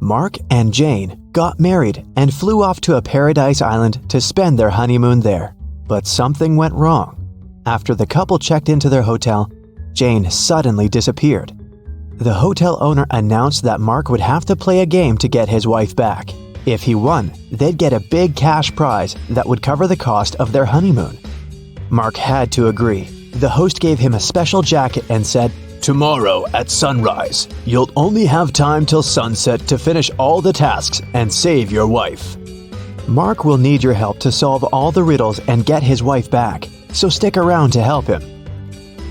Mark and Jane got married and flew off to a paradise island to spend their honeymoon there. But something went wrong. After the couple checked into their hotel, Jane suddenly disappeared. The hotel owner announced that Mark would have to play a game to get his wife back. If he won, they'd get a big cash prize that would cover the cost of their honeymoon. Mark had to agree. The host gave him a special jacket and said, "Tomorrow at sunrise, you'll only have time till sunset to finish all the tasks and save your wife. Mark will need your help to solve all the riddles and get his wife back, so stick around to help him."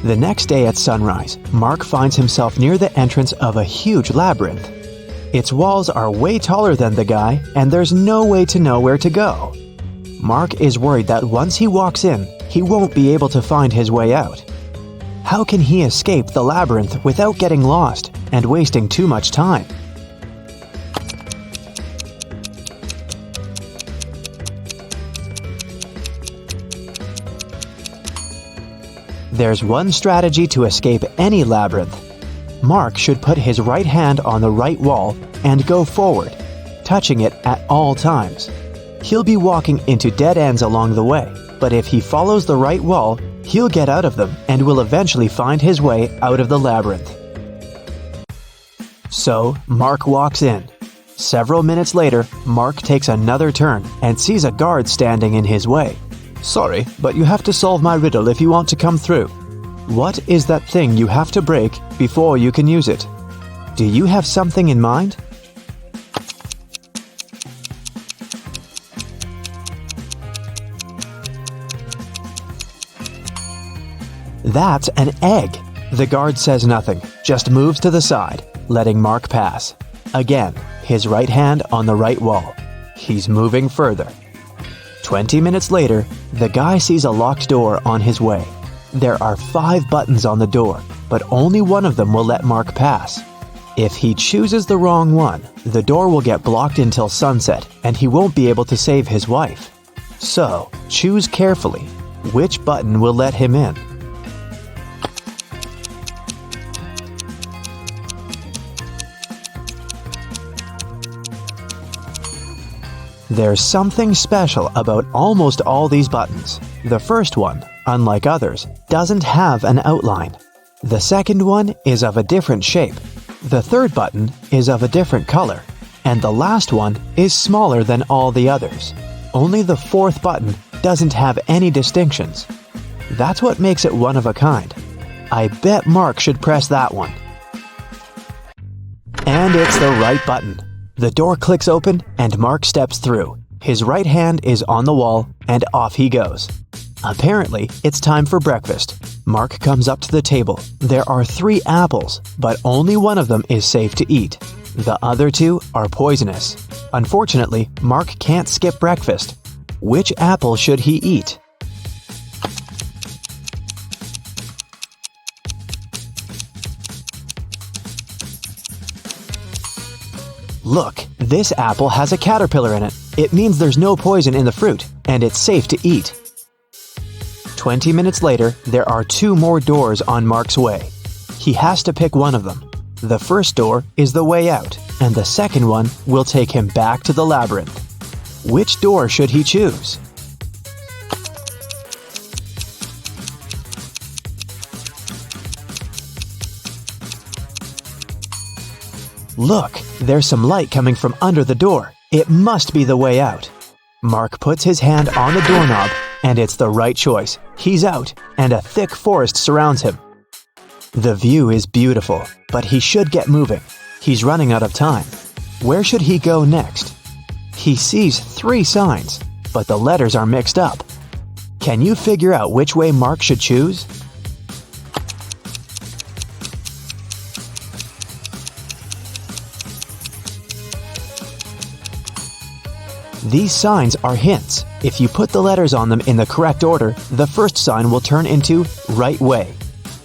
The next day at sunrise, Mark finds himself near the entrance of a huge labyrinth. Its walls are way taller than the guy, and there's no way to know where to go. Mark is worried that once he walks in, he won't be able to find his way out. How can he escape the labyrinth without getting lost and wasting too much time? There's one strategy to escape any labyrinth. Mark should put his right hand on the right wall and go forward, touching it at all times. He'll be walking into dead ends along the way, but if he follows the right wall, he'll get out of them and will eventually find his way out of the labyrinth. So, Mark walks in. Several minutes later, Mark takes another turn and sees a guard standing in his way. "Sorry, but you have to solve my riddle if you want to come through. What is that thing you have to break before you can use it? Do you have something in mind?" "That's an egg." The guard says nothing, just moves to the side, letting Mark pass. Again, his right hand on the right wall. He's moving further. 20 minutes later, the guy sees a locked door on his way. There are 5 buttons on the door, but only one of them will let Mark pass. If he chooses the wrong one, the door will get blocked until sunset, and he won't be able to save his wife. So, choose carefully. Which button will let him in? There's something special about almost all these buttons. The first one, unlike others, doesn't have an outline. The second one is of a different shape. The third button is of a different color. And the last one is smaller than all the others. Only the fourth button doesn't have any distinctions. That's what makes it one of a kind. I bet Mark should press that one. And it's the right button. The door clicks open and Mark steps through. His right hand is on the wall and off he goes. Apparently, it's time for breakfast. Mark comes up to the table. There are 3 apples, but only one of them is safe to eat. The other 2 are poisonous. Unfortunately, Mark can't skip breakfast. Which apple should he eat? Look, this apple has a caterpillar in it. It means there's no poison in the fruit, and it's safe to eat. 20 minutes later, there are 2 more doors on Mark's way. He has to pick one of them. The first door is the way out, and the second one will take him back to the labyrinth. Which door should he choose? Look, there's some light coming from under the door. It must be the way out. Mark puts his hand on the doorknob, and it's the right choice. He's out, and a thick forest surrounds him. The view is beautiful, but he should get moving. He's running out of time. Where should he go next? He sees 3 signs, but the letters are mixed up. Can you figure out which way Mark should choose? These signs are hints. If you put the letters on them in the correct order, the first sign will turn into right way,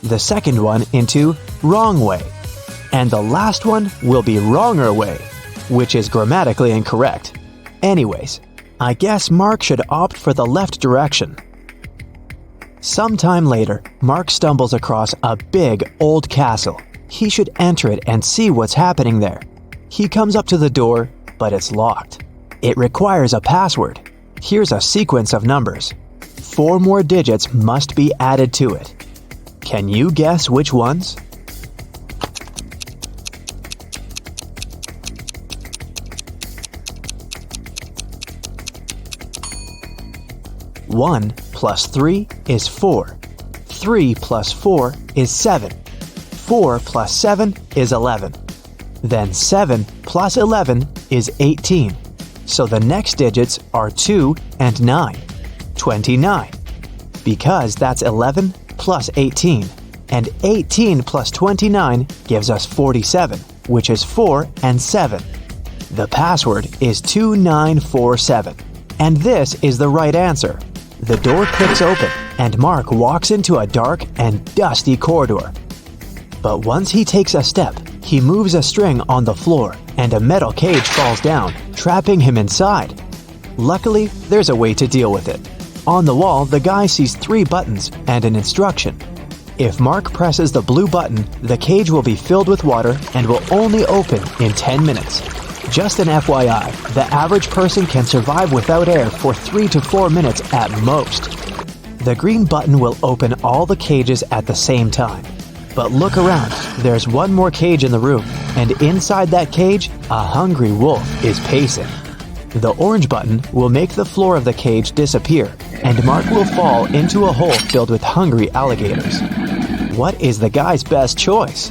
the second one into wrong way, and the last one will be wronger way, which is grammatically incorrect. Anyways, I guess Mark should opt for the left direction. Sometime later, Mark stumbles across a big old castle. He should enter it and see what's happening there. He comes up to the door, but it's locked. It requires a password. Here's a sequence of numbers. 4 more digits must be added to it. Can you guess which ones? One plus 3 is 4. 3 plus 4 is 7. 4 plus 7 is 11. Then 7 plus 11 is 18. So the next digits are 2 and 9. 29. Because that's 11 plus 18. And 18 plus 29 gives us 47, which is 4 and 7. The password is 2947. And this is the right answer. The door clicks open, and Mark walks into a dark and dusty corridor. But once he takes a step, he moves a string on the floor, and a metal cage falls down, trapping him inside. Luckily, there's a way to deal with it. On the wall, the guy sees 3 buttons and an instruction. If Mark presses the blue button, the cage will be filled with water and will only open in 10 minutes. Just an FYI, the average person can survive without air for 3 to 4 minutes at most. The green button will open all the cages at the same time. But look around, there's one more cage in the room, and inside that cage, a hungry wolf is pacing. The orange button will make the floor of the cage disappear, and Mark will fall into a hole filled with hungry alligators. What is the guy's best choice?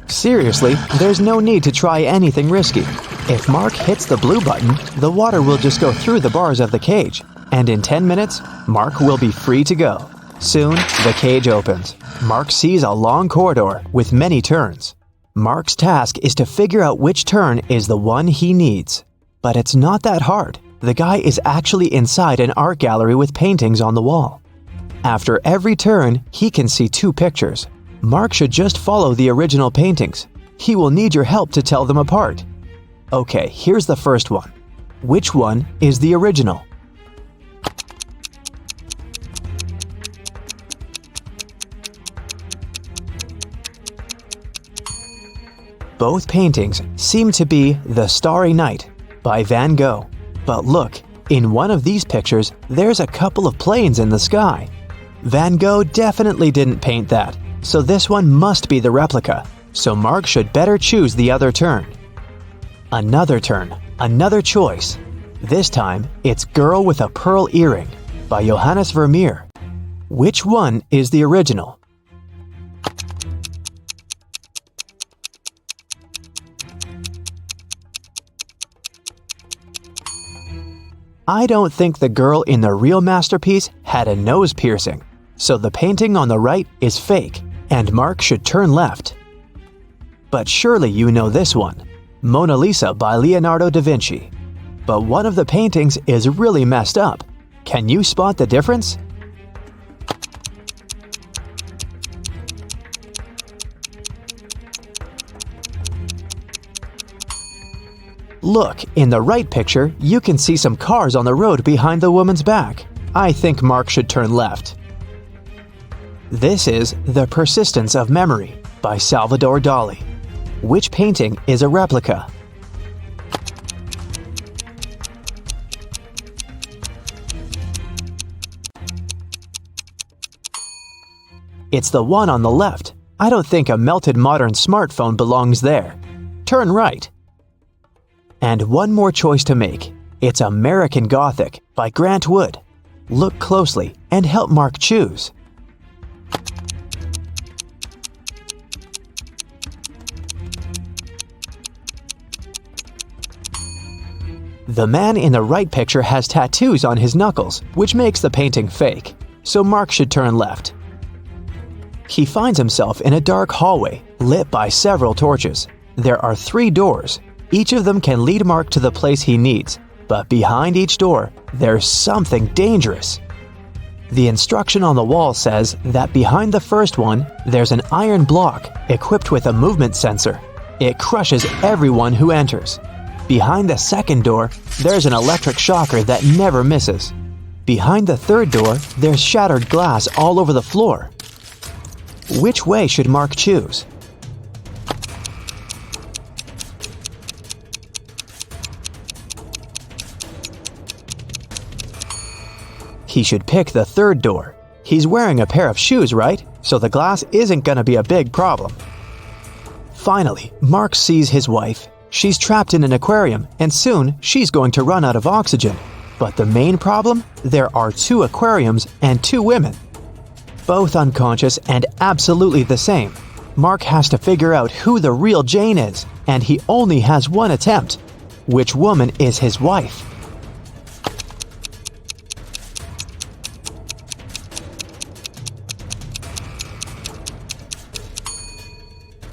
Seriously, there's no need to try anything risky. If Mark hits the blue button, the water will just go through the bars of the cage, and in 10 minutes, Mark will be free to go. Soon, the cage opens. Mark sees a long corridor with many turns. Mark's task is to figure out which turn is the one he needs. But it's not that hard. The guy is actually inside an art gallery with paintings on the wall. After every turn, he can see 2 pictures. Mark should just follow the original paintings. He will need your help to tell them apart. Okay, here's the first one. Which one is the original? Both paintings seem to be The Starry Night by Van Gogh. But look, in one of these pictures, there's a couple of planes in the sky. Van Gogh definitely didn't paint that, so this one must be the replica. So Mark should better choose the other turn. Another turn, another choice. This time, it's Girl with a Pearl Earring by Johannes Vermeer. Which one is the original? I don't think the girl in the real masterpiece had a nose piercing, so the painting on the right is fake, and Mark should turn left. But surely you know this one, Mona Lisa by Leonardo da Vinci. But one of the paintings is really messed up. Can you spot the difference? Look, in the right picture, you can see some cars on the road behind the woman's back. I think Mark should turn left. This is The Persistence of Memory by Salvador Dali. Which painting is a replica? It's the one on the left. I don't think a melted modern smartphone belongs there. Turn right. And one more choice to make. It's American Gothic by Grant Wood. Look closely and help Mark choose. The man in the right picture has tattoos on his knuckles, which makes the painting fake, so Mark should turn left. He finds himself in a dark hallway, lit by several torches. There are 3 doors. Each of them can lead Mark to the place he needs, but behind each door, there's something dangerous. The instruction on the wall says that behind the first one, there's an iron block equipped with a movement sensor. It crushes everyone who enters. Behind the second door, there's an electric shocker that never misses. Behind the third door, there's shattered glass all over the floor. Which way should Mark choose? He should pick the third door. He's wearing a pair of shoes, right? So the glass isn't gonna be a big problem. Finally, Mark sees his wife. She's trapped in an aquarium, and soon she's going to run out of oxygen. But the main problem? There are 2 aquariums and 2 women. Both unconscious and absolutely the same. Mark has to figure out who the real Jane is, and he only has one attempt. Which woman is his wife?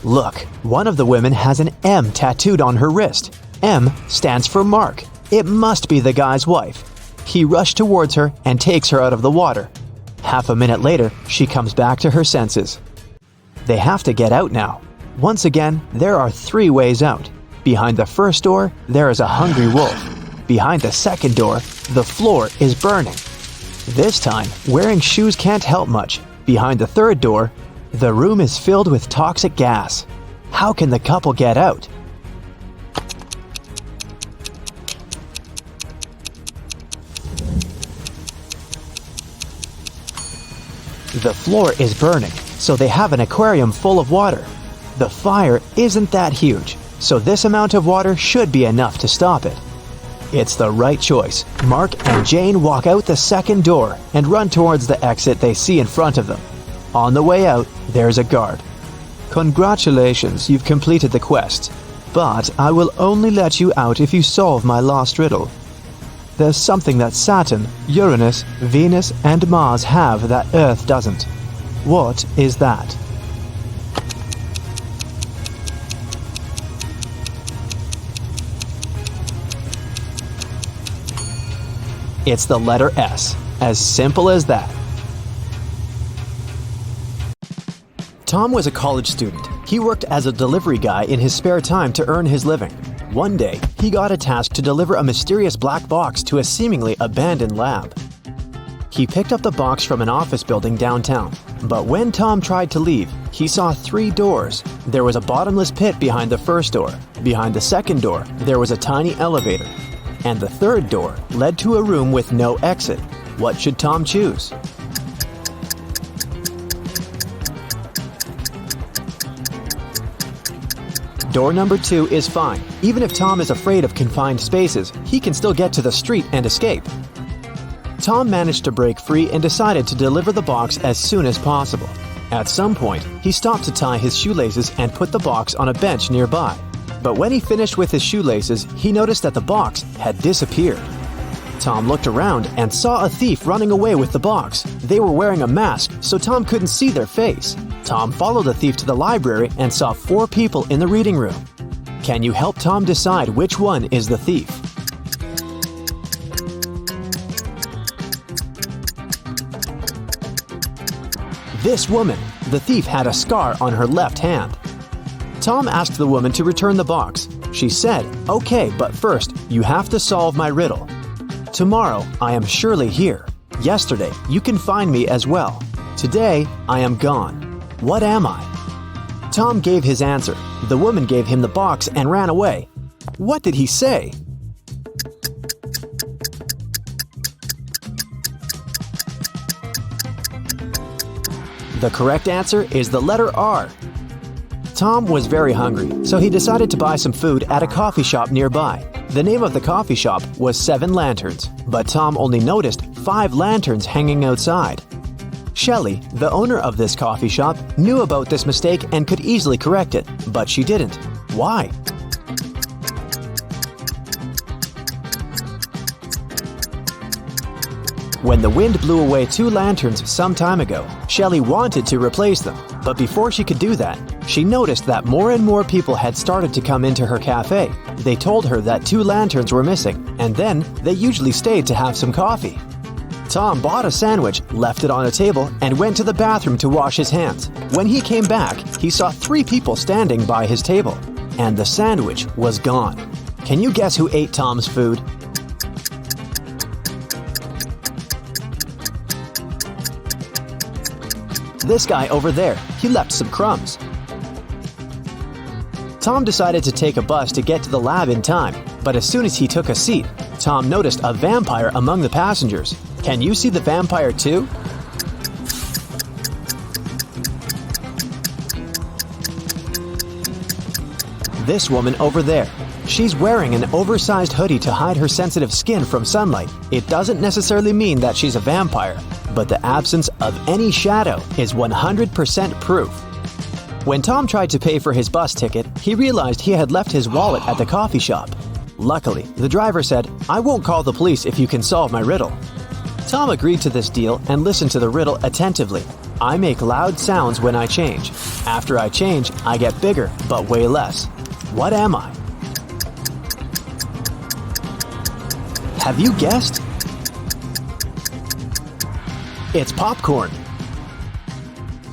Look, one of the women has an M tattooed on her wrist. M stands for Mark. It must be the guy's wife. He rushed towards her and takes her out of the water. Half a minute later, she comes back to her senses. They have to get out now. Once again, there are 3 ways out. Behind the first door, there is a hungry wolf. Behind the second door, the floor is burning. This time, wearing shoes can't help much. Behind the third door, the room is filled with toxic gas. How can the couple get out? The floor is burning, so they have an aquarium full of water. The fire isn't that huge, so this amount of water should be enough to stop it. It's the right choice. Mark and Jane walk out the second door and run towards the exit they see in front of them. On the way out, there's a guard. Congratulations, you've completed the quest, but I will only let you out if you solve my last riddle. There's something that Saturn, Uranus, Venus, and Mars have that Earth doesn't. What is that? It's the letter S. As simple as that. Tom was a college student. He worked as a delivery guy in his spare time to earn his living. One day, he got a task to deliver a mysterious black box to a seemingly abandoned lab. He picked up the box from an office building downtown, but when Tom tried to leave, he saw 3 doors. There was a bottomless pit behind the first door. Behind the second door, there was a tiny elevator. And the third door led to a room with no exit. What should Tom choose? Door number 2 is fine. Even if Tom is afraid of confined spaces, he can still get to the street and escape. Tom managed to break free and decided to deliver the box as soon as possible. At some point, he stopped to tie his shoelaces and put the box on a bench nearby. But when he finished with his shoelaces, he noticed that the box had disappeared. Tom looked around and saw a thief running away with the box. They were wearing a mask, so Tom couldn't see their face. Tom followed the thief to the library and saw 4 people in the reading room. Can you help Tom decide which one is the thief? This woman, the thief, had a scar on her left hand. Tom asked the woman to return the box. She said, "Okay, but first, you have to solve my riddle. Tomorrow, I am surely here. Yesterday, you can find me as well. Today, I am gone. What am I?" Tom gave his answer. The woman gave him the box and ran away. What did he say? The correct answer is the letter R. Tom was very hungry, so he decided to buy some food at a coffee shop nearby. The name of the coffee shop was 7 Lanterns, but Tom only noticed 5 lanterns hanging outside. Shelley, the owner of this coffee shop, knew about this mistake and could easily correct it, but she didn't. Why? When the wind blew away 2 lanterns some time ago, Shelley wanted to replace them, but before she could do that, she noticed that more and more people had started to come into her cafe. They told her that 2 lanterns were missing, and then they usually stayed to have some coffee. Tom bought a sandwich, left it on a table, and went to the bathroom to wash his hands. When he came back, he saw 3 people standing by his table, and the sandwich was gone. Can you guess who ate Tom's food? This guy over there, he left some crumbs. Tom decided to take a bus to get to the lab in time, but as soon as he took a seat, Tom noticed a vampire among the passengers. Can you see the vampire too? This woman over there. She's wearing an oversized hoodie to hide her sensitive skin from sunlight. It doesn't necessarily mean that she's a vampire, but the absence of any shadow is 100% proof. When Tom tried to pay for his bus ticket, he realized he had left his wallet at the coffee shop. Luckily, the driver said, "I won't call the police if you can solve my riddle." Tom agreed to this deal and listened to the riddle attentively. I make loud sounds when I change. After I change, I get bigger, but weigh less. What am I? Have you guessed? It's popcorn.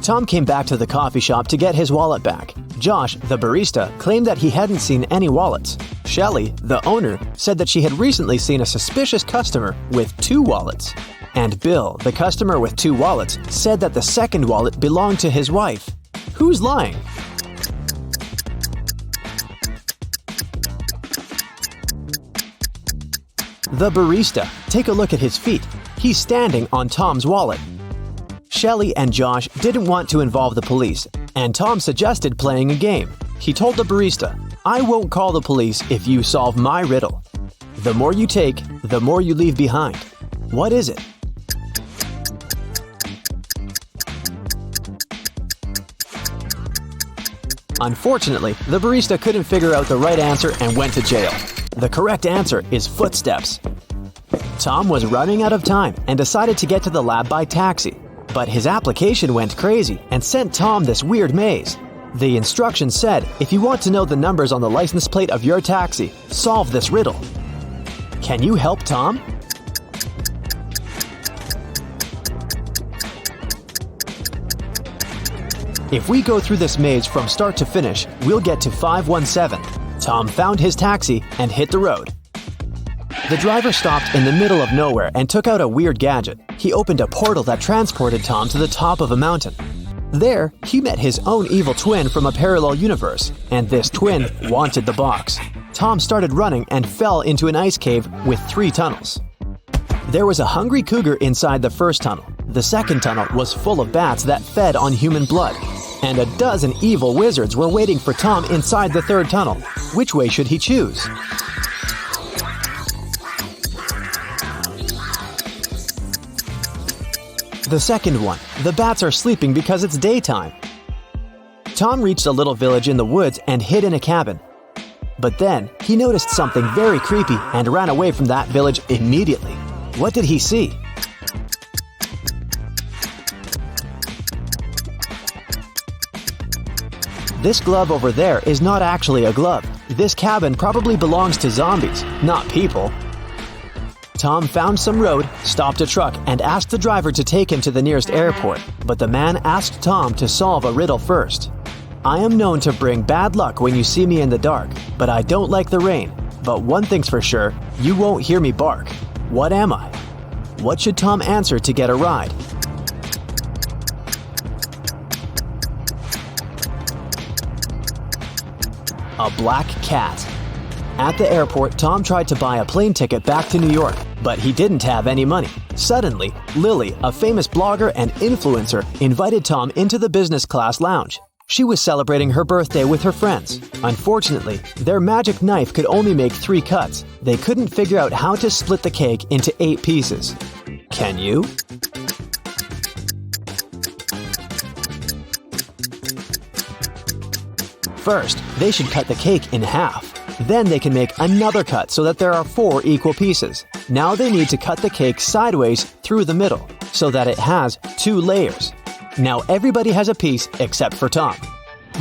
Tom came back to the coffee shop to get his wallet back. Josh, the barista, claimed that he hadn't seen any wallets. Shelley, the owner, said that she had recently seen a suspicious customer with 2 wallets. And Bill, the customer with 2 wallets, said that the second wallet belonged to his wife. Who's lying? The barista. Take a look at his feet. He's standing on Tom's wallet. Shelley and Josh didn't want to involve the police, and Tom suggested playing a game. He told the barista, "I won't call the police if you solve my riddle. The more you take, the more you leave behind. What is it?" Unfortunately, the barista couldn't figure out the right answer and went to jail. The correct answer is footsteps. Tom was running out of time and decided to get to the lab by taxi. But his application went crazy and sent Tom this weird maze. The instructions said, if you want to know the numbers on the license plate of your taxi, solve this riddle. Can you help Tom? If we go through this maze from start to finish, we'll get to 517. Tom found his taxi and hit the road. The driver stopped in the middle of nowhere and took out a weird gadget. He opened a portal that transported Tom to the top of a mountain. There, he met his own evil twin from a parallel universe, and this twin wanted the box. Tom started running and fell into an ice cave with 3 tunnels. There was a hungry cougar inside the first tunnel. The second tunnel was full of bats that fed on human blood. And a dozen evil wizards were waiting for Tom inside the third tunnel. Which way should he choose? The second one. The bats are sleeping because it's daytime. Tom reached a little village in the woods and hid in a cabin. But then, he noticed something very creepy and ran away from that village immediately. What did he see? This glove over there is not actually a glove. This cabin probably belongs to zombies, not people. Tom found some road, stopped a truck, and asked the driver to take him to the nearest airport. But the man asked Tom to solve a riddle first. I am known to bring bad luck when you see me in the dark, but I don't like the rain. But one thing's for sure, you won't hear me bark. What am I? What should Tom answer to get a ride? A black cat. At the airport, Tom tried to buy a plane ticket back to New York, but he didn't have any money. Suddenly, Lily, a famous blogger and influencer, invited Tom into the business class lounge. She was celebrating her birthday with her friends. Unfortunately, their magic knife could only make 3 cuts. They couldn't figure out how to split the cake into 8 pieces. Can you? First, they should cut the cake in half. Then they can make another cut so that there are 4 equal pieces. Now they need to cut the cake sideways through the middle so that it has 2 layers. Now everybody has a piece except for Tom.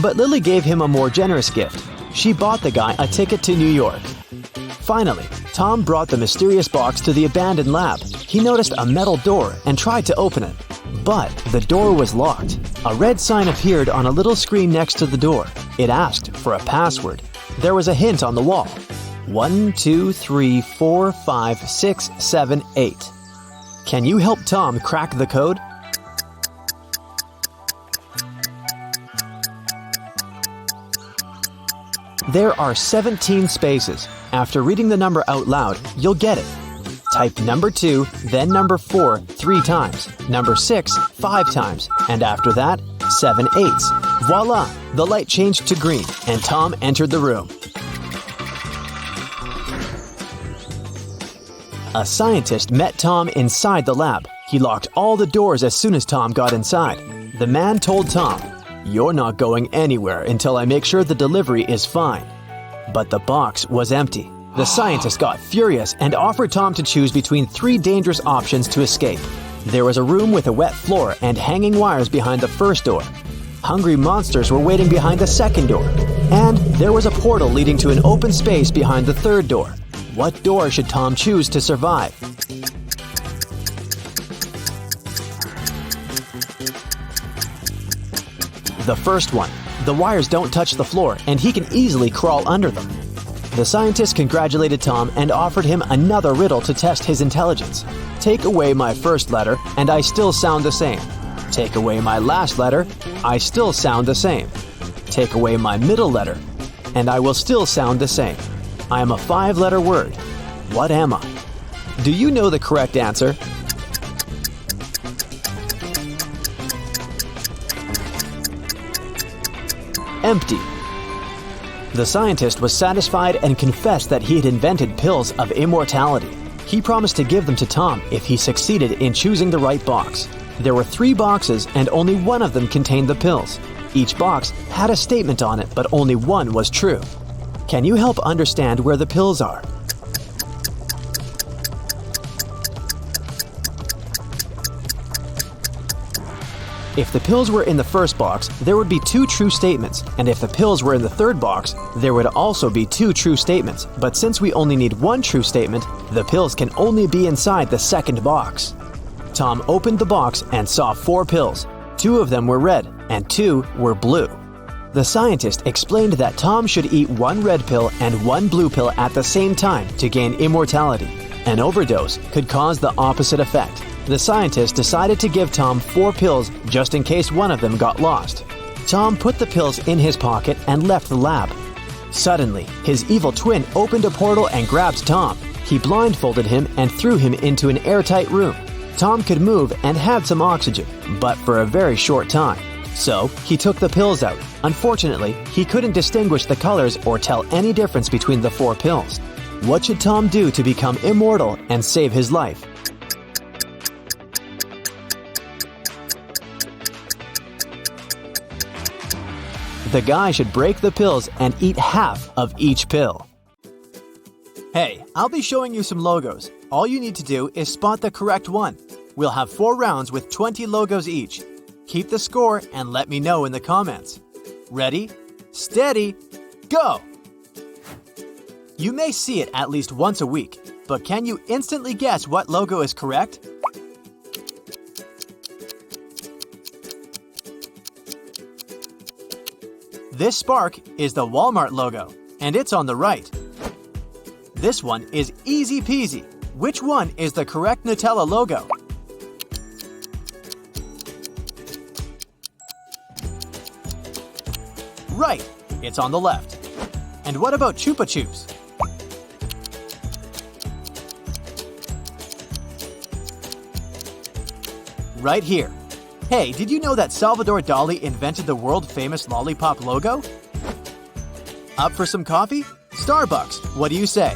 But Lily gave him a more generous gift. She bought the guy a ticket to New York. Finally, Tom brought the mysterious box to the abandoned lab. He noticed a metal door and tried to open it. But the door was locked. A red sign appeared on a little screen next to the door. It asked for a password. There was a hint on the wall. 1, 2, 3, 4, 5, 6, 7, 8. Can you help Tom crack the code? There are 17 spaces. After reading the number out loud, you'll get it. Type number 2, then number 4 3 times, number 6 5 times, and after that, 7 eighths. Voila! The light changed to green, and Tom entered the room. A scientist met Tom inside the lab. He locked all the doors as soon as Tom got inside. The man told Tom, "You're not going anywhere until I make sure the delivery is fine." But the box was empty. The scientist got furious and offered Tom to choose between 3 dangerous options to escape. There was a room with a wet floor and hanging wires behind the first door. Hungry monsters were waiting behind the second door. And there was a portal leading to an open space behind the third door. What door should Tom choose to survive? The first one. The wires don't touch the floor and he can easily crawl under them. The scientist congratulated Tom and offered him another riddle to test his intelligence. Take away my first letter and I still sound the same. Take away my last letter, I still sound the same. Take away my middle letter, and I will still sound the same. I am a 5-letter word. What am I? Do you know the correct answer? Empty. The scientist was satisfied and confessed that he had invented pills of immortality. He promised to give them to Tom if he succeeded in choosing the right box. There were 3 boxes and only one of them contained the pills. Each box had a statement on it, but only one was true. Can you help understand where the pills are? If the pills were in the first box, there would be 2 true statements, and if the pills were in the third box, there would also be 2 true statements. But since we only need 1 true statement, the pills can only be inside the second box. Tom opened the box and saw 4 pills. 2 of them were red, and 2 were blue. The scientist explained that Tom should eat 1 red pill and 1 blue pill at the same time to gain immortality. An overdose could cause the opposite effect. The scientist decided to give Tom 4 pills just in case one of them got lost. Tom put the pills in his pocket and left the lab. Suddenly, his evil twin opened a portal and grabbed Tom. He blindfolded him and threw him into an airtight room. Tom could move and had some oxygen, but for a very short time. So, he took the pills out. Unfortunately, he couldn't distinguish the colors or tell any difference between the 4 pills. What should Tom do to become immortal and save his life? The guy should break the pills and eat half of each pill. Hey, I'll be showing you some logos. All you need to do is spot the correct one. We'll have 4 rounds with 20 logos each. Keep the score and let me know in the comments. Ready, steady, go! You may see it at least once a week, but can you instantly guess what logo is correct? This spark is the Walmart logo, and it's on the right. This one is easy peasy. Which one is the correct Nutella logo? Right, it's on the left. And what about Chupa Chups? Right here. Hey, did you know that Salvador Dali invented the world-famous lollipop logo? Up for some coffee? Starbucks, what do you say?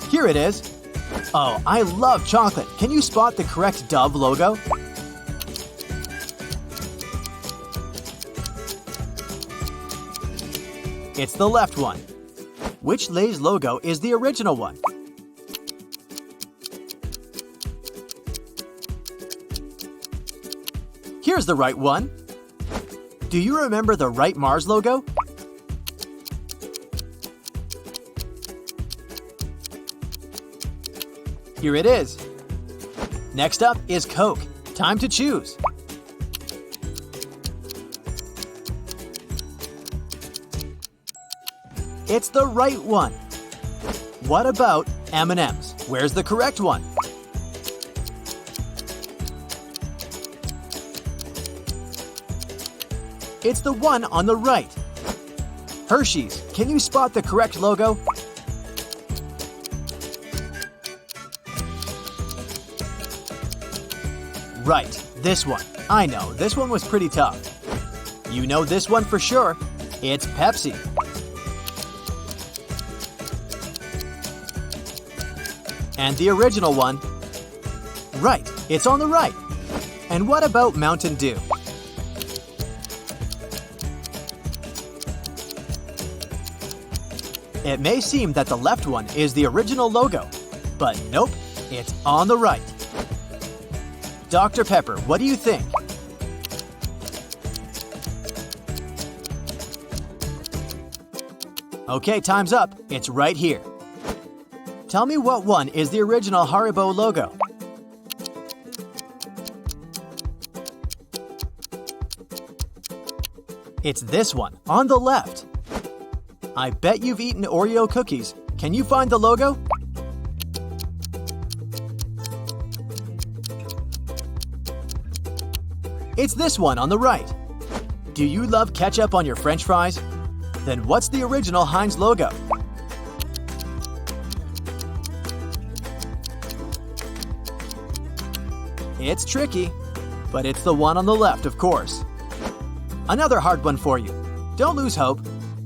Here it is. Oh, I love chocolate. Can you spot the correct Dove logo? It's the left one. Which Lay's logo is the original one? Here's the right one. Do you remember the right Mars logo? Here it is. Next up is Coke. Time to choose. It's the right one. What about M&M's? Where's the correct one? It's the one on the right. Hershey's, can you spot the correct logo? Right, this one. I know, this one was pretty tough. You know this one for sure. It's Pepsi. And the original one? Right, it's on the right. And what about Mountain Dew? It may seem that the left one is the original logo, but nope, it's on the right. Dr. Pepper, what do you think? Okay, time's up. It's right here. Tell me what one is the original Haribo logo. It's this one, on the left. I bet you've eaten Oreo cookies. Can you find the logo? It's this one on the right. Do you love ketchup on your French fries? Then what's the original Heinz logo? It's tricky, but it's the one on the left, of course. Another hard one for you. Don't lose hope.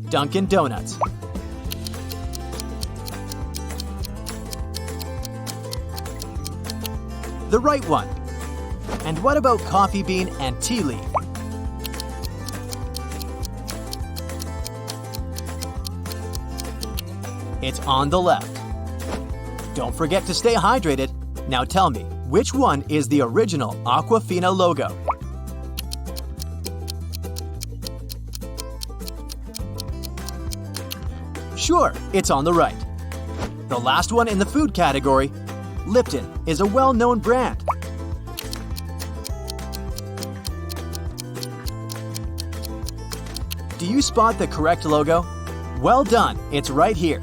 Dunkin' Donuts. The right one. And what about coffee bean and tea leaf? It's on the left. Don't forget to stay hydrated. Now tell me, which one is the original Aquafina logo? Sure, it's on the right. The last one in the food category, Lipton, is a well-known brand. Do you spot the correct logo? Well done, it's right here.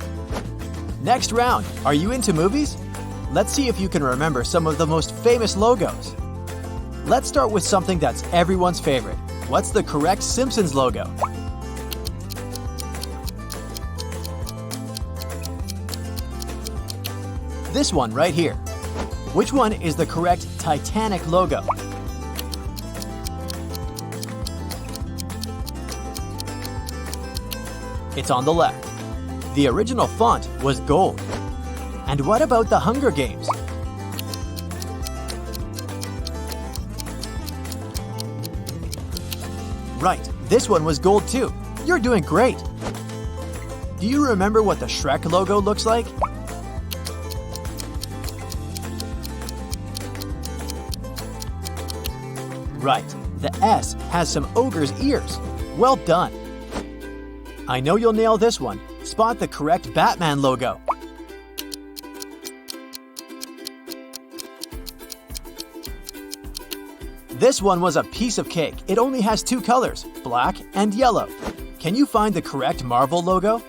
Next round, are you into movies? Let's see if you can remember some of the most famous logos. Let's start with something that's everyone's favorite. What's the correct Simpsons logo? This one right here. Which one is the correct Titanic logo? It's on the left. The original font was gold. And what about the Hunger Games? Right, this one was gold too. You're doing great. Do you remember what the Shrek logo looks like? Right, the S has some ogre's ears. Well done. I know you'll nail this one. Spot the correct Batman logo. This one was a piece of cake. It only has two colors, black and yellow. Can you find the correct Marvel logo?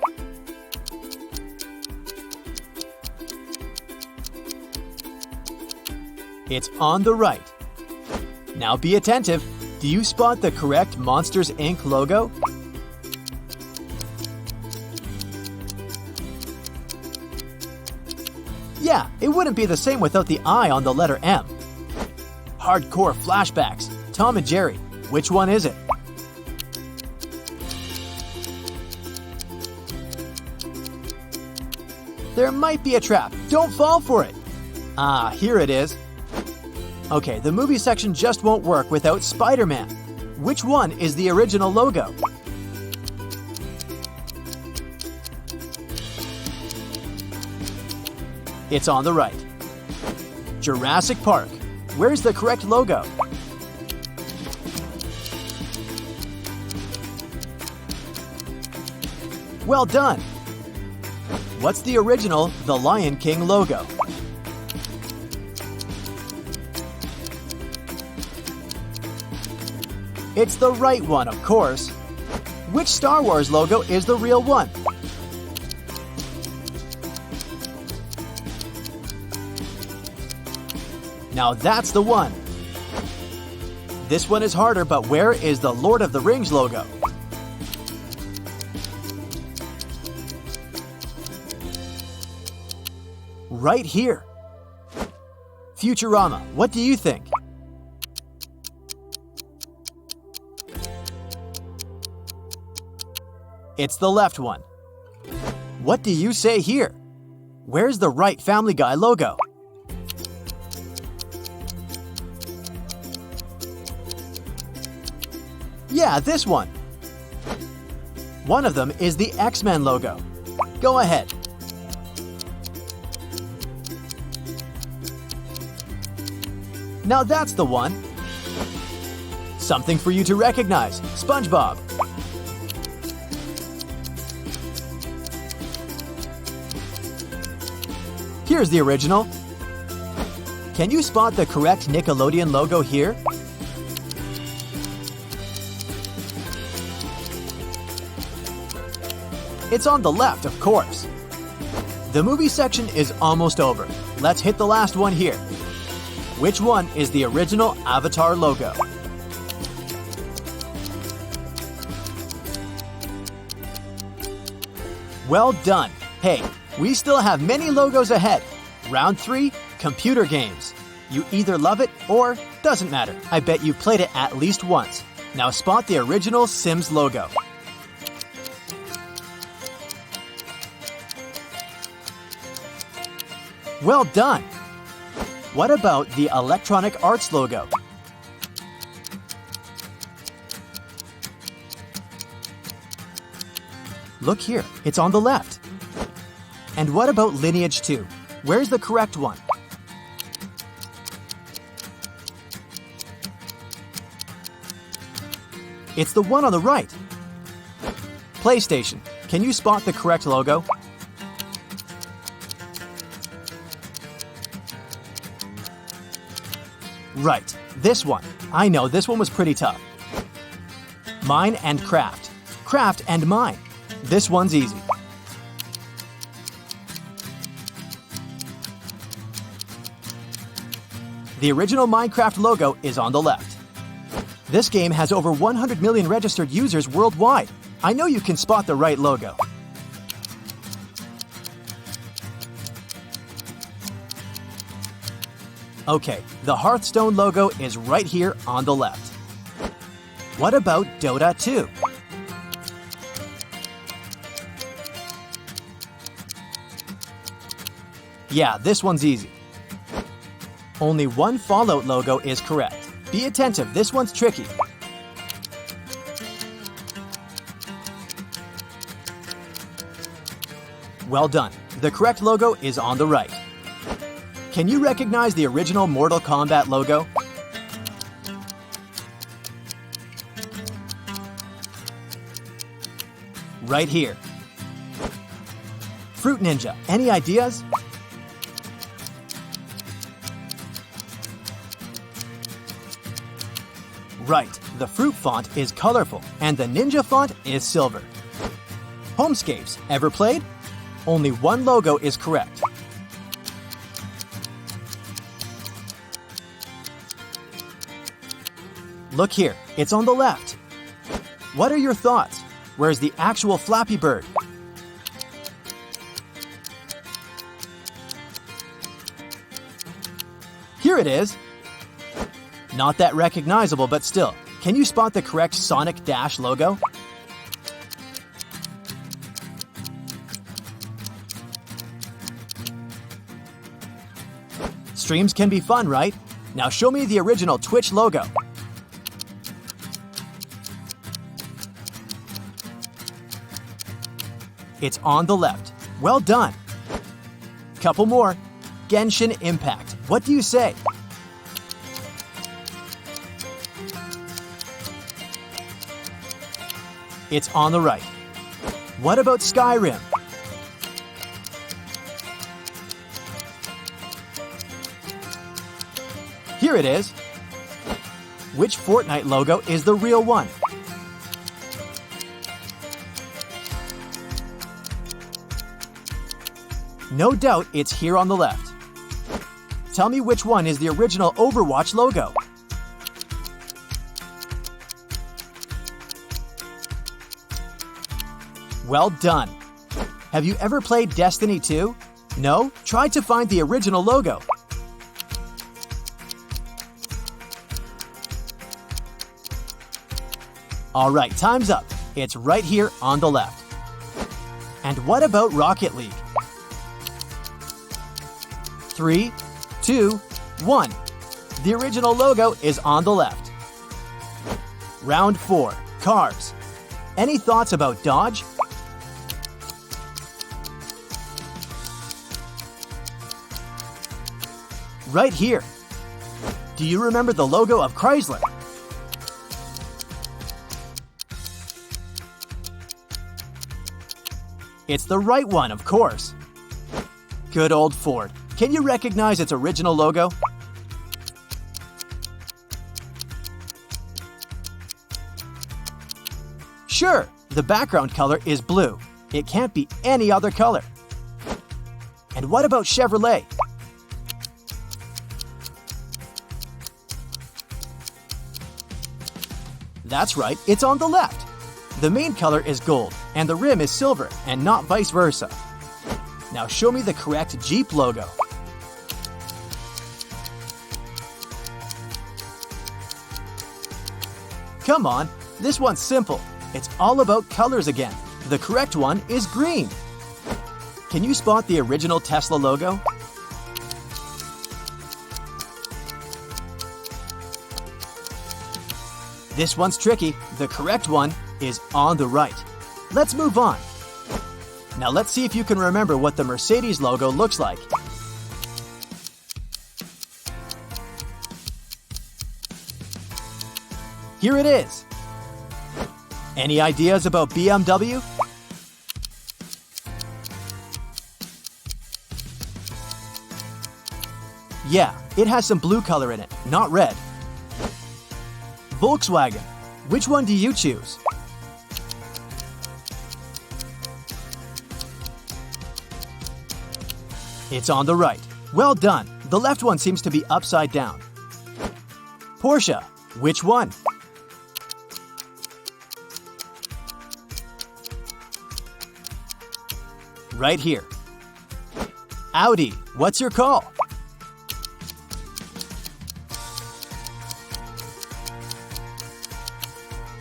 It's on the right. Now be attentive. Do you spot the correct Monsters, Inc. logo? Yeah, it wouldn't be the same without the I on the letter M. Hardcore flashbacks. Tom and Jerry. Which one is it? There might be a trap. Don't fall for it. Ah, here it is. Okay, the movie section just won't work without Spider-Man. Which one is the original logo? It's on the right. Jurassic Park. Where's the correct logo? Well done. What's the original The Lion King logo? It's the right one, of course. Which Star Wars logo is the real one? Now that's the one. This one is harder, but where is the Lord of the Rings logo? Right here. Futurama, what do you think? It's the left one. What do you say here? Where's the right Family Guy logo? Yeah, this one. One of them is the X-Men logo. Go ahead. Now that's the one. Something for you to recognize. SpongeBob. Here's the original. Can you spot the correct Nickelodeon logo here? It's on the left, of course. The movie section is almost over. Let's hit the last one here. Which one is the original Avatar logo? Well done. Hey, we still have many logos ahead. Round 3, computer games. You either love it or doesn't matter. I bet you played it at least once. Now spot the original Sims logo. Well done. What about the Electronic Arts logo? Look here, it's on the left. And what about Lineage 2? Where's the correct one? It's the one on the right. PlayStation, can you spot the correct logo? Right, this one. I know this one was pretty tough. Mine and Craft. Craft and Mine. This one's easy. The original Minecraft logo is on the left. This game has over 100 million registered users worldwide. I know you can spot the right logo. Okay, the Hearthstone logo is right here on the left. What about Dota 2? Yeah, this one's easy. Only one Fallout logo is correct. Be attentive, this one's tricky. Well done. The correct logo is on the right. Can you recognize the original Mortal Kombat logo? Right here. Fruit Ninja, any ideas? Right, the fruit font is colorful and the ninja font is silver. Homescapes, ever played? Only one logo is correct. Look here, it's on the left. What are your thoughts? Where's the actual Flappy Bird? Here it is. Not that recognizable, but still. Can you spot the correct Sonic Dash logo? Streams can be fun, right? Now show me the original Twitch logo. It's on the left. Well done. Couple more. Genshin Impact. What do you say? It's on the right. What about Skyrim? Here it is. Which Fortnite logo is the real one? No doubt it's here on the left. Tell me which one is the original Overwatch logo. Well done. Have you ever played Destiny 2? No? Try to find the original logo. Alright, time's up. It's right here on the left. And what about Rocket League? 3, 2, 1. The original logo is on the left. Round 4. Cars. Any thoughts about Dodge? Right here. Do you remember the logo of Chrysler? It's the right one, of course. Good old Ford. Can you recognize its original logo? Sure, the background color is blue. It can't be any other color. And what about Chevrolet? That's right, it's on the left. The main color is gold, and the rim is silver, and not vice versa. Now show me the correct Jeep logo. Come on, this one's simple. It's all about colors again. The correct one is green. Can you spot the original Tesla logo? This one's tricky. The correct one is on the right. Let's move on. Now let's see if you can remember what the Mercedes logo looks like. Here it is. Any ideas about BMW? Yeah, it has some blue color in it, not red. Volkswagen. Which one do you choose? It's on the right. Well done. The left one seems to be upside down. Porsche. Which one? Right here. Audi. What's your call?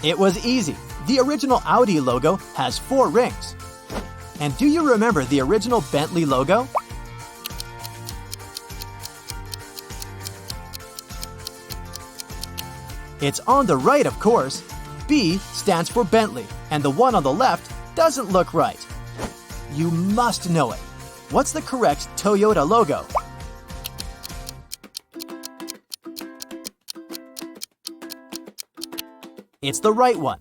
It was easy. The original Audi logo has 4 rings. And do you remember the original Bentley logo? It's on the right, of course. B stands for Bentley, and the one on the left doesn't look right. You must know it. What's the correct Toyota logo? It's the right one.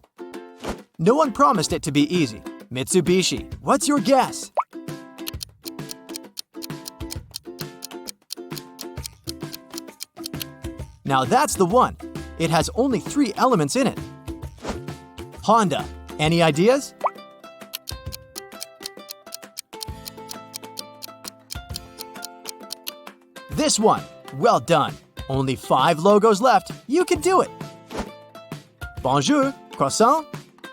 No one promised it to be easy. Mitsubishi, what's your guess? Now that's the one. It has only 3 elements in it. Honda, any ideas? This one. Well done. Only 5 logos left. You can do it. Bonjour, croissant.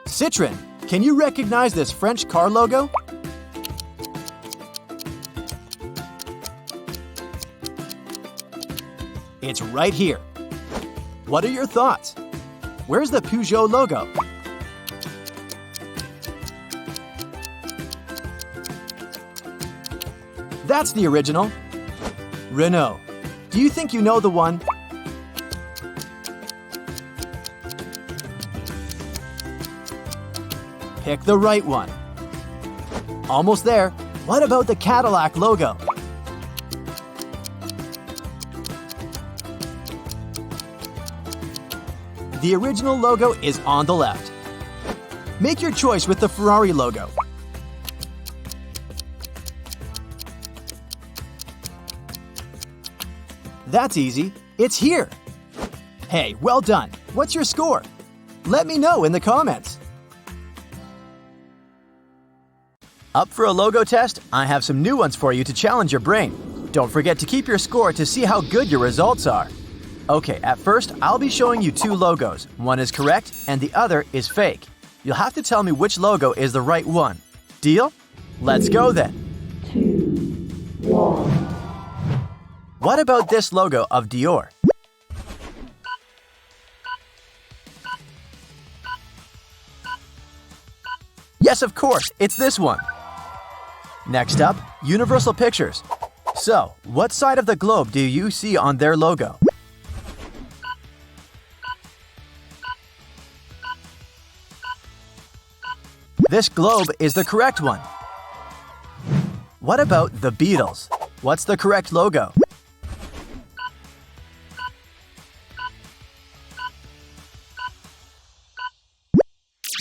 Citroën. Can you recognize this French car logo? It's right here. What are your thoughts? Where's the Peugeot logo? That's the original. Renault. Do you think you know the one? Pick the right one. Almost there. What about the Cadillac logo? The original logo is on the left. Make your choice with the Ferrari logo. That's easy. It's here. Hey, well done. What's your score? Let me know in the comments. Up for a logo test? I have some new ones for you to challenge your brain. Don't forget to keep your score to see how good your results are. Okay, at first, I'll be showing you 2 logos. One is correct and the other is fake. You'll have to tell me which logo is the right one. Deal? Let's go then. 2, 1. What about this logo of Dior? Yes, of course, it's this one. Next up, Universal Pictures. So, what side of the globe do you see on their logo? This globe is the correct one. What about the Beatles? What's the correct logo?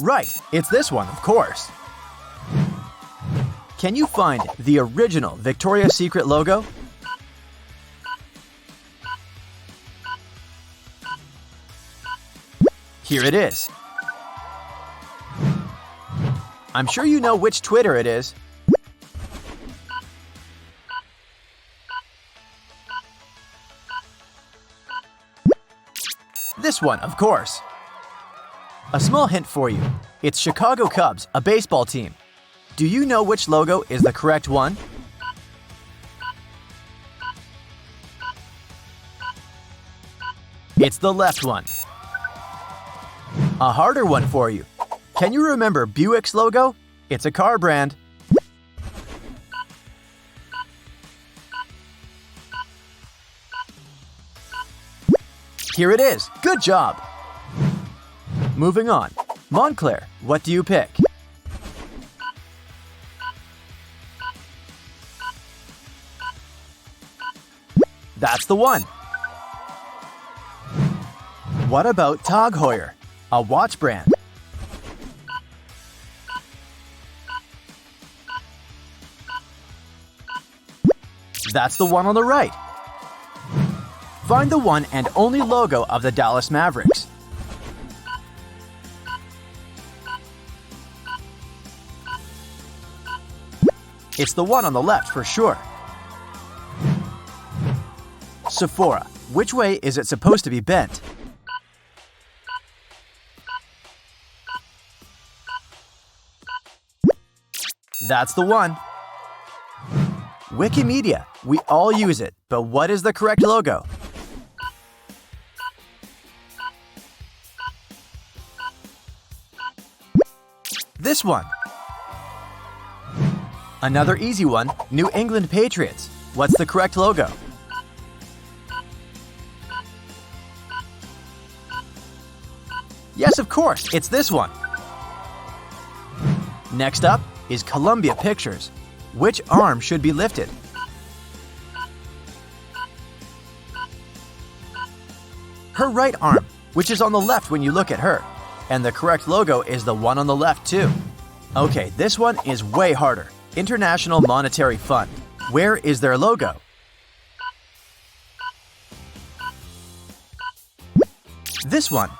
Right, it's this one, of course. Can you find the original Victoria's Secret logo? Here it is. I'm sure you know which Twitter it is. This one, of course. A small hint for you. It's Chicago Cubs, a baseball team. Do you know which logo is the correct one? It's the left one. A harder one for you. Can you remember Buick's logo? It's a car brand. Here it is. Good job. Moving on. Montclair, what do you pick? That's the one. What about Tag Heuer, a watch brand? That's the one on the right. Find the one and only logo of the Dallas Mavericks. It's the one on the left for sure. Sephora, which way is it supposed to be bent? That's the one. Wikimedia, we all use it, but what is the correct logo? This one. Another easy one, New England Patriots. What's the correct logo? Yes, of course, it's this one. Next up is Columbia Pictures. Which arm should be lifted? Her right arm, which is on the left when you look at her. And the correct logo is the one on the left too. Okay, this one is way harder. International Monetary Fund. Where is their logo? This one.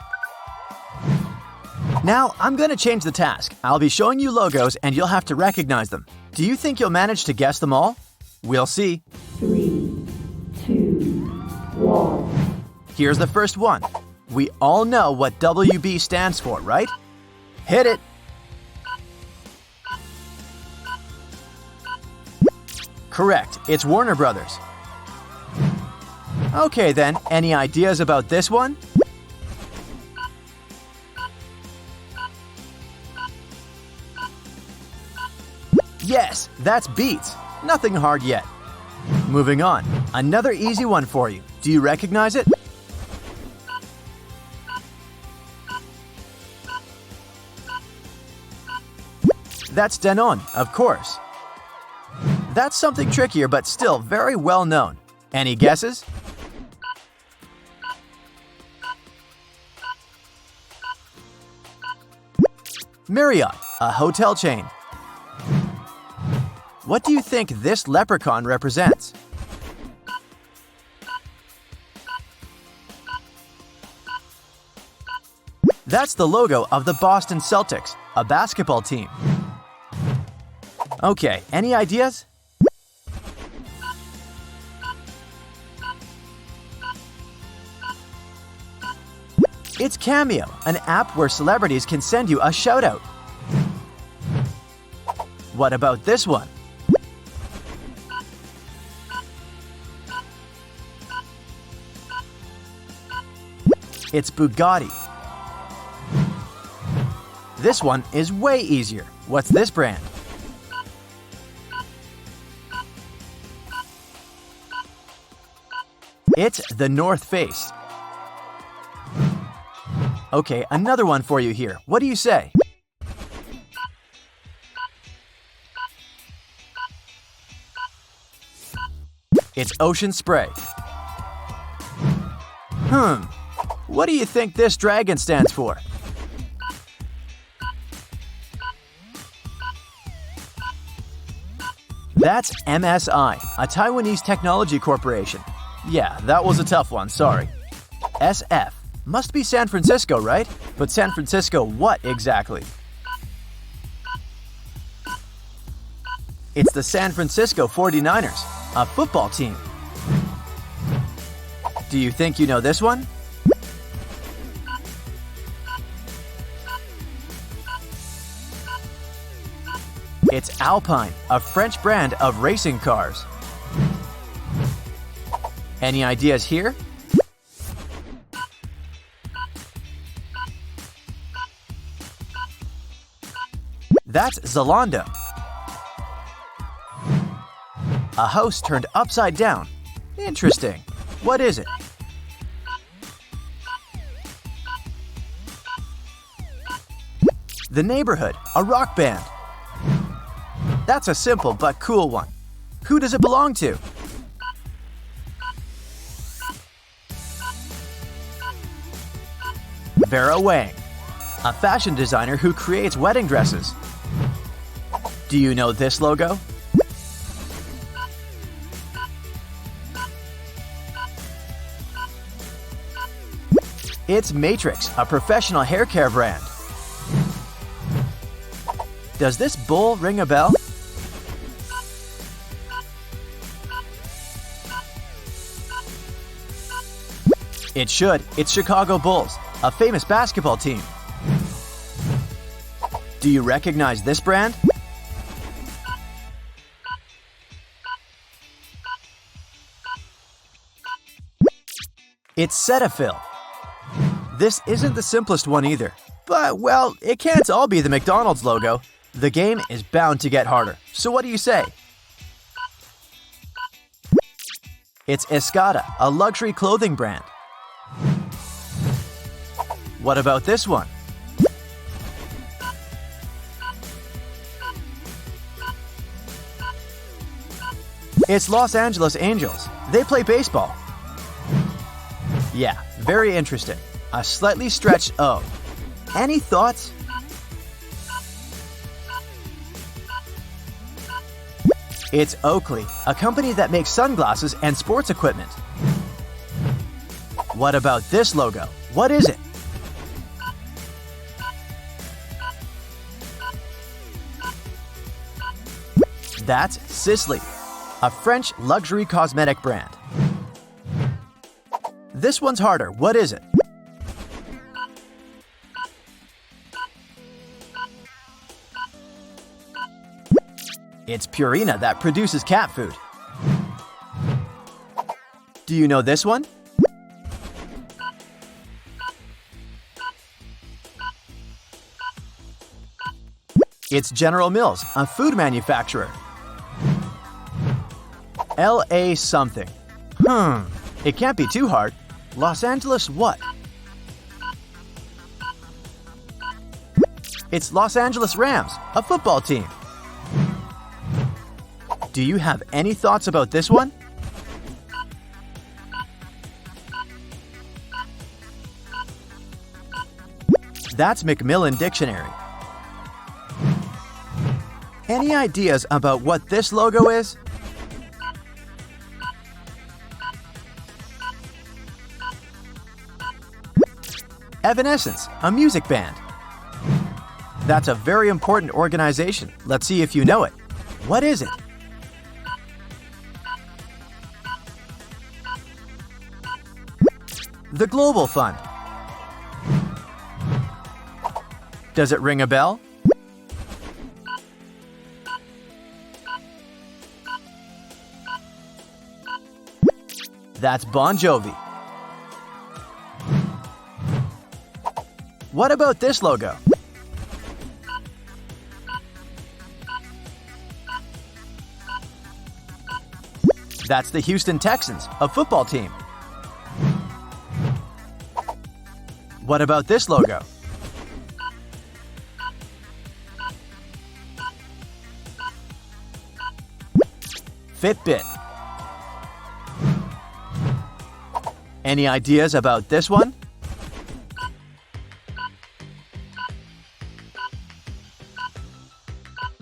Now, I'm going to change the task. I'll be showing you logos and you'll have to recognize them. Do you think you'll manage to guess them all? We'll see. 3, 2, 1. Here's the first one. We all know what WB stands for, right? Hit it! Correct, it's Warner Brothers. Okay then, any ideas about this one? Yes, that's Beats. Nothing hard yet. Moving on, another easy one for you. Do you recognize it? That's Danone, of course. That's something trickier but still very well known. Any guesses? Marriott, a hotel chain. What do you think this leprechaun represents? That's the logo of the Boston Celtics, a basketball team. Okay, any ideas? It's Cameo, an app where celebrities can send you a shout-out. What about this one? It's Bugatti. This one is way easier. What's this brand? It's the North Face. Okay, another one for you here. What do you say? It's Ocean Spray. What do you think this dragon stands for? That's MSI, a Taiwanese technology corporation. Yeah, that was a tough one, sorry. SF. Must be San Francisco, right? But San Francisco what exactly? It's the San Francisco 49ers, a football team. Do you think you know this one? It's Alpine, a French brand of racing cars. Any ideas here? That's Zalando. A house turned upside down. Interesting. What is it? The Neighborhood, a rock band. That's a simple but cool one. Who does it belong to? Vera Wang, a fashion designer who creates wedding dresses. Do you know this logo? It's Matrix, a professional hair care brand. Does this bull ring a bell? It should. It's Chicago Bulls, a famous basketball team. Do you recognize this brand? It's Cetaphil. This isn't the simplest one either, but well, it can't all be the McDonald's logo. The game is bound to get harder, so what do you say? It's Escada, a luxury clothing brand. What about this one? It's Los Angeles Angels. They play baseball. Yeah, very interesting. A slightly stretched O. Any thoughts? It's Oakley, a company that makes sunglasses and sports equipment. What about this logo? What is it? That's Sisley, a French luxury cosmetic brand. This one's harder. What is it? It's Purina that produces cat food. Do you know this one? It's General Mills, a food manufacturer. LA something. It can't be too hard. Los Angeles what? It's Los Angeles Rams, a football team. Do you have any thoughts about this one? That's Macmillan Dictionary. Any ideas about what this logo is? Evanescence, a music band. That's a very important organization. Let's see if you know it. What is it? The Global Fund. Does it ring a bell? That's Bon Jovi. What about this logo? That's the Houston Texans, a football team. What about this logo? Fitbit. Any ideas about this one?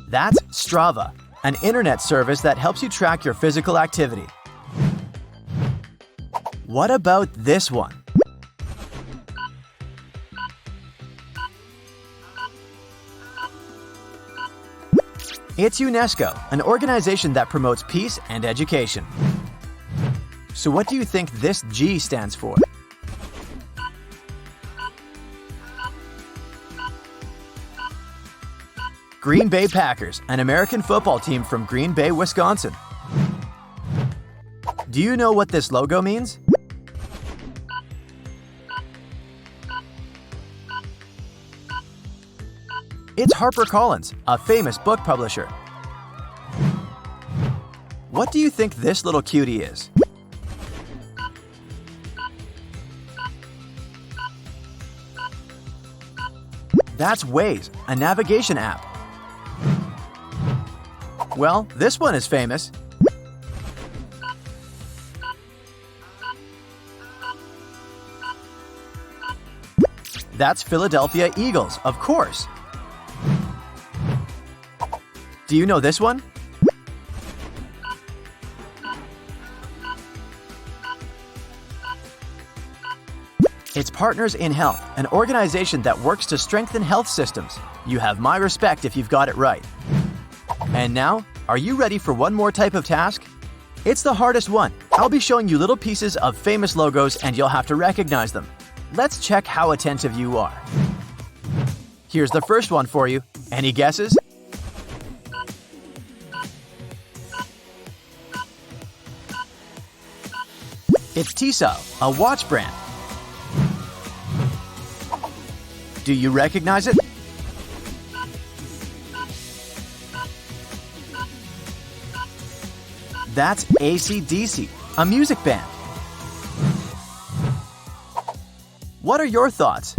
That's Strava, an internet service that helps you track your physical activity. What about this one? It's UNESCO, an organization that promotes peace and education. So what do you think this G stands for? Green Bay Packers, an American football team from Green Bay, Wisconsin. Do you know what this logo means? It's HarperCollins, a famous book publisher. What do you think this little cutie is? That's Waze, a navigation app. Well, this one is famous. That's Philadelphia Eagles, of course. Do you know this one? It's Partners in Health, an organization that works to strengthen health systems. You have my respect if you've got it right. And now, are you ready for one more type of task? It's the hardest one. I'll be showing you little pieces of famous logos and you'll have to recognize them. Let's check how attentive you are. Here's the first one for you. Any guesses? It's Tissot, a watch brand. Do you recognize it? That's AC/DC, a music band. What are your thoughts?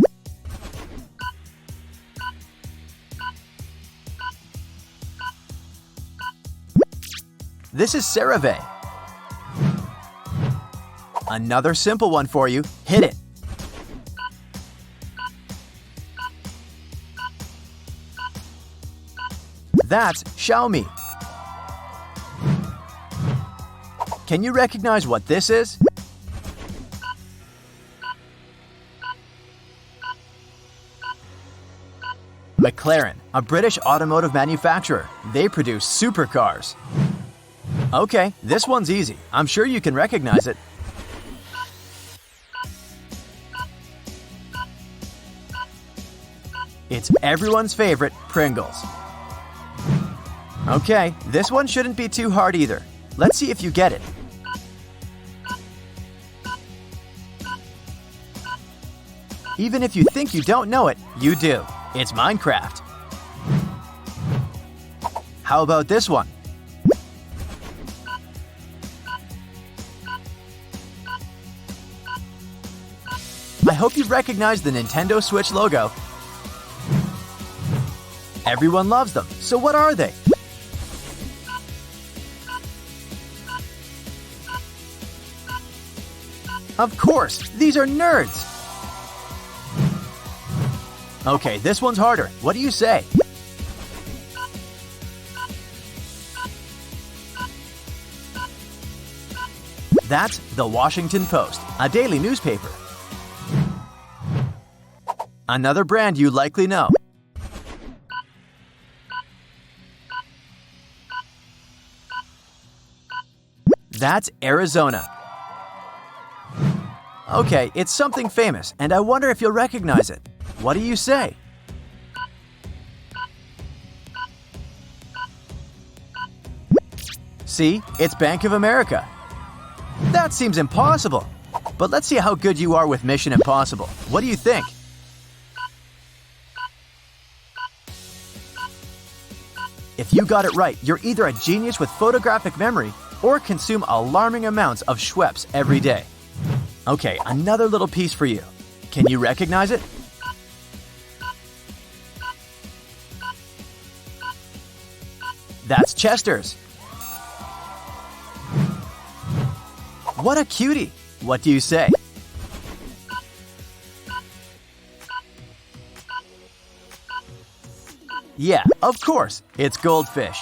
This is CeraVe. Another simple one for you. Hit it. That's Xiaomi. Can you recognize what this is? McLaren, a British automotive manufacturer. They produce supercars. Okay, this one's easy. I'm sure you can recognize it. It's everyone's favorite, Pringles. Okay, this one shouldn't be too hard either. Let's see if you get it. Even if you think you don't know it, you do. It's Minecraft. How about this one? I hope you recognize the Nintendo Switch logo. Everyone loves them, so what are they? Of course, these are nerds! Okay, this one's harder. What do you say? That's the Washington Post, a daily newspaper. Another brand you likely know. That's Arizona. Okay, it's something famous, and I wonder if you'll recognize it. What do you say? See, it's Bank of America. That seems impossible. But let's see how good you are with Mission Impossible. What do you think? If you got it right, you're either a genius with photographic memory or consume alarming amounts of Schweppes every day. Okay, another little piece for you. Can you recognize it? That's Chester's. What a cutie! What do you say? Yeah, of course, it's goldfish.